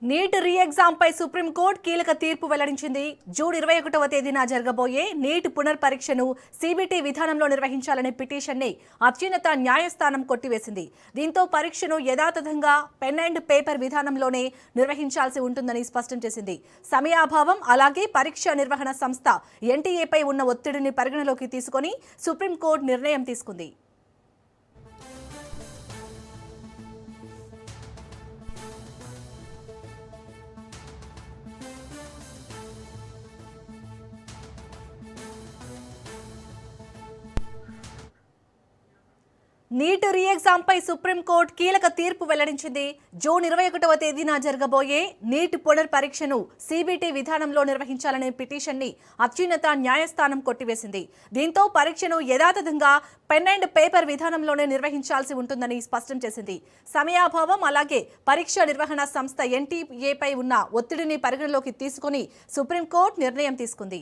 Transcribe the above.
Neat re exam పై supreme court కీలక తీర్పు వెల్లడించింది. జూన్ 21వ తేదీన జరగబోయే నీట్ పునర్పరీక్షను సీబీటీ విధానంలో నిర్వహించాలనే పిటిషన్ని అత్యున్నత న్యాయస్థానం కొట్టివేసింది. దీంతో పరీక్షను యథాతథంగా పెన్ అండ్ పేపర్ విధానంలోనే నిర్వహించాల్సి ఉంటుందని స్పష్టం చేసింది. సమయాభావం అలాగే పరీక్ష నిర్వహణ సంస్థ ఎన్టీఏపై ఉన్న ఒత్తిడిని పరిగణలోకి తీసుకొని సుప్రీంకోర్టు నిర్ణయం తీసుకుంది. నీట్ రీ ఎగ్జామ్ పై సుప్రీంకోర్టు కీలక తీర్పు వెల్లడించింది. జూన్ 21వ తేదీన జరగబోయే నీట్ పునర్పరీక్షను సీబీటీ విధానంలో నిర్వహించాలనే పిటిషన్ని అత్యున్నత న్యాయస్థానం కొట్టివేసింది. దీంతో పరీక్షను యథాతథంగా పెన్ అండ్ పేపర్ విధానంలోనే నిర్వహించాల్సి ఉంటుందని స్పష్టం చేసింది. సమయాభావం అలాగే పరీక్ష నిర్వహణ సంస్థ ఎన్టీఏపై ఉన్న ఒత్తిడిని పరిగణలోకి తీసుకుని సుప్రీంకోర్టు నిర్ణయం తీసుకుంది.